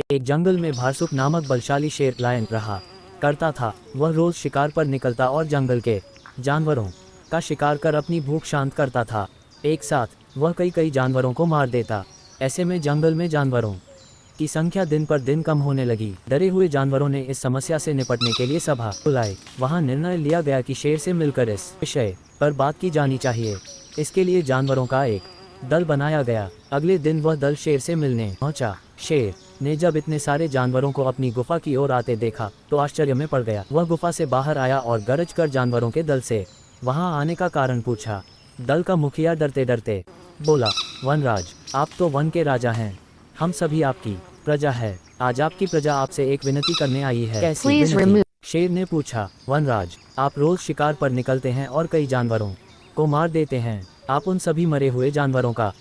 एक जंगल में भारसुक नामक बलशाली शेर लायन रहा करता था। वह रोज शिकार पर निकलता और जंगल के जानवरों का शिकार कर अपनी भूख शांत करता था। एक साथ वह कई कई जानवरों को मार देता। ऐसे में जंगल में जानवरों की संख्या दिन पर दिन कम होने लगी। डरे हुए जानवरों ने इस समस्या से निपटने के लिए सभा बुलाई। वहां निर्णय लिया गया कि शेर से मिलकर इस विषय पर बात की जानी चाहिए। इसके लिए जानवरों का एक दल बनाया गया। अगले दिन वह दल शेर से मिलने पहुंचा। शेर ने जब इतने सारे जानवरों को अपनी गुफा की ओर आते देखा तो आश्चर्य में पड़ गया। वह गुफा से बाहर आया और गरज कर जानवरों के दल से वहां आने का कारण पूछा। दल का मुखिया डरते डरते बोला, वनराज, आप तो वन के राजा हैं, हम सभी आपकी प्रजा है। आज आपकी प्रजा आपसे एक विनती करने आई है। कैसी विनती? शेर ने पूछा। वनराज, आप रोज शिकार पर निकलते हैं और कई जानवरों को मार देते हैं। आप उन सभी मरे हुए जानवरों का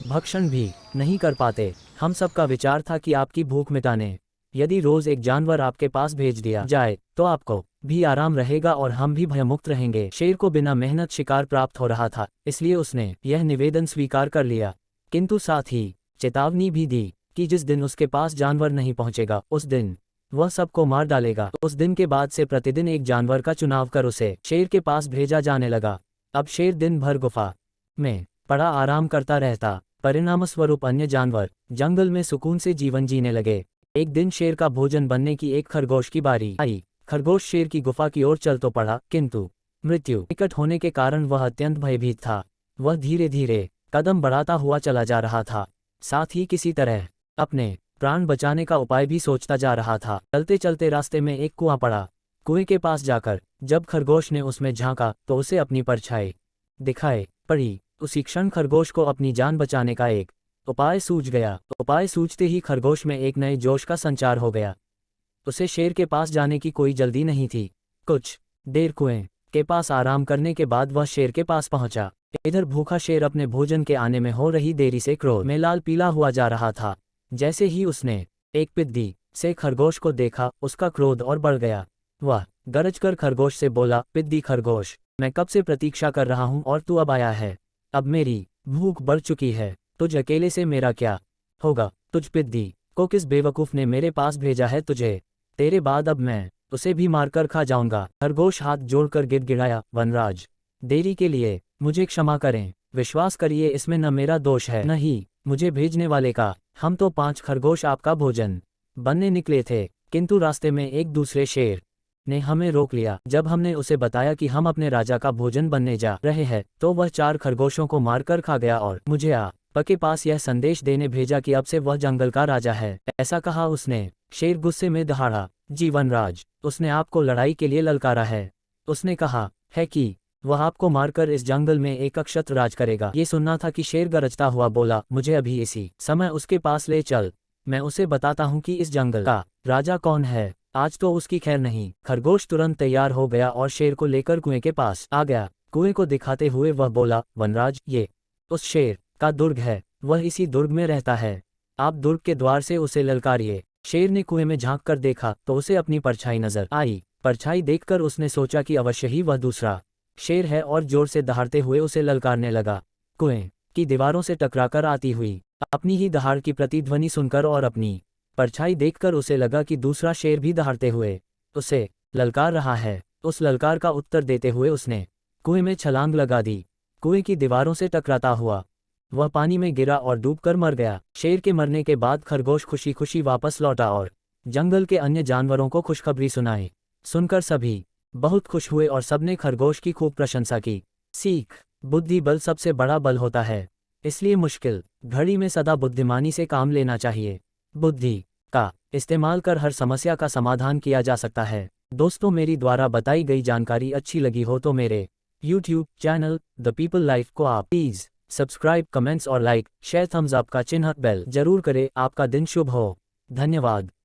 भक्षण भी नहीं कर पाते। हम सबका विचार था कि आपकी भूख मिटाने यदि रोज एक जानवर आपके पास भेज दिया जाए तो आपको भी आराम रहेगा और हम भी भयमुक्त रहेंगे। शेर को बिना मेहनत शिकार प्राप्त हो रहा था, इसलिए उसने यह निवेदन स्वीकार कर लिया, किंतु साथ ही चेतावनी भी दी कि जिस दिन उसके पास जानवर नहीं पहुंचेगा उस दिन वह सबको मार डालेगा। उस दिन के बाद से प्रतिदिन एक जानवर का चुनाव कर उसे शेर के पास भेजा जाने लगा। अब शेर दिन भर गुफा में पड़ा आराम करता रहता। परिणामस्वरूप अन्य जानवर जंगल में सुकून से जीवन जीने लगे। एक दिन शेर का भोजन बनने की एक खरगोश की बारी आई। खरगोश शेर की गुफा की ओर चल तो पड़ा, किंतु मृत्यु निकट होने के कारण वह अत्यंत भयभीत था। वह धीरे धीरे कदम बढ़ाता हुआ चला जा रहा था, साथ ही किसी तरह अपने प्राण बचाने का उपाय भी सोचता जा रहा था। चलते चलते रास्ते में एक कुआं पड़ा। कुएं के पास जाकर जब खरगोश ने उसमें झांका तो उसे अपनी परछाई दिखाई पड़ी। उसी क्षण खरगोश को अपनी जान बचाने का एक उपाय सूझ गया। उपाय सूझते ही खरगोश में एक नए जोश का संचार हो गया। उसे शेर के पास जाने की कोई जल्दी नहीं थी। कुछ देर कुएं के पास आराम करने के बाद वह शेर के पास पहुंचा। इधर भूखा शेर अपने भोजन के आने में हो रही देरी से क्रोध में लाल पीला हुआ जा रहा था। जैसे ही उसने एक पिद्दी से खरगोश को देखा, उसका क्रोध और बढ़ गया। वह गरज कर खरगोश से बोला, पिद्दी खरगोश, मैं कब से प्रतीक्षा कर रहा हूं और तू अब आया है। अब मेरी भूख बढ़ चुकी है, तुझ अकेले से मेरा क्या होगा। तुझ पिद्दी को किस बेवकूफ ने मेरे पास भेजा है तुझे, तेरे बाद अब मैं उसे भी मारकर खा जाऊंगा। खरगोश हाथ जोड़कर गिड़गिड़ाया, वनराज, देरी के लिए मुझे क्षमा करें। विश्वास करिए, इसमें न मेरा दोष है न ही मुझे भेजने वाले का। हम तो 5 खरगोश आपका भोजन बनने निकले थे, किंतु रास्ते में एक दूसरे शेर ने हमें रोक लिया। जब हमने उसे बताया कि हम अपने राजा का भोजन बनने जा रहे हैं तो वह 4 खरगोशों को मारकर खा गया और मुझे आपके पास यह संदेश देने भेजा कि अब से वह जंगल का राजा है। ऐसा कहा उसने। शेर गुस्से में दहाड़ा, जी वनराज, उसने आपको लड़ाई के लिए ललकारा है। उसने कहा है कि वह आपको मारकर इस जंगल में एक अक्षत राज करेगा। ये सुनना था कि शेर गरजता हुआ बोला, मुझे अभी इसी समय उसके पास ले चल, मैं उसे बताता हूँ कि इस जंगल का राजा कौन है। आज तो उसकी खैर नहीं। खरगोश तुरंत तैयार हो गया और शेर को लेकर कुएं के पास आ गया। कुएं को दिखाते हुए वह बोला, वनराज, ये उस शेर का दुर्ग है, वह इसी दुर्ग में रहता है, आप दुर्ग के द्वार से उसे ललकारिए। शेर ने कुएं में झांक कर देखा तो उसे अपनी परछाई नजर आई। परछाई देखकर उसने सोचा कि अवश्य ही वह दूसरा शेर है और जोर से दहाड़ते हुए उसे ललकारने लगा। कुएं की दीवारों से टकराकर आती हुई अपनी ही दहाड़ की प्रतिध्वनि सुनकर और अपनी परछाई देखकर उसे लगा कि दूसरा शेर भी दहाड़ते हुए उसे ललकार रहा है। उस ललकार का उत्तर देते हुए उसने कुएं में छलांग लगा दी। कुएं की दीवारों से टकराता हुआ वह पानी में गिरा और डूबकर मर गया। शेर के मरने के बाद खरगोश खुशी खुशी वापस लौटा और जंगल के अन्य जानवरों को खुशखबरी सुनाई। सुनकर सभी बहुत खुश हुए और सबने खरगोश की खूब प्रशंसा की। सीख, बुद्धि बल सबसे बड़ा बल होता है, इसलिए मुश्किल घड़ी में सदा बुद्धिमानी से काम लेना चाहिए। बुद्धि का इस्तेमाल कर हर समस्या का समाधान किया जा सकता है। दोस्तों, मेरी द्वारा बताई गई जानकारी अच्छी लगी हो तो मेरे YouTube channel the people life को आप प्लीज सब्सक्राइब, कमेंट्स और लाइक, शेयर, थम्स अप का चिन्ह बेल जरूर करें। आपका दिन शुभ हो। धन्यवाद।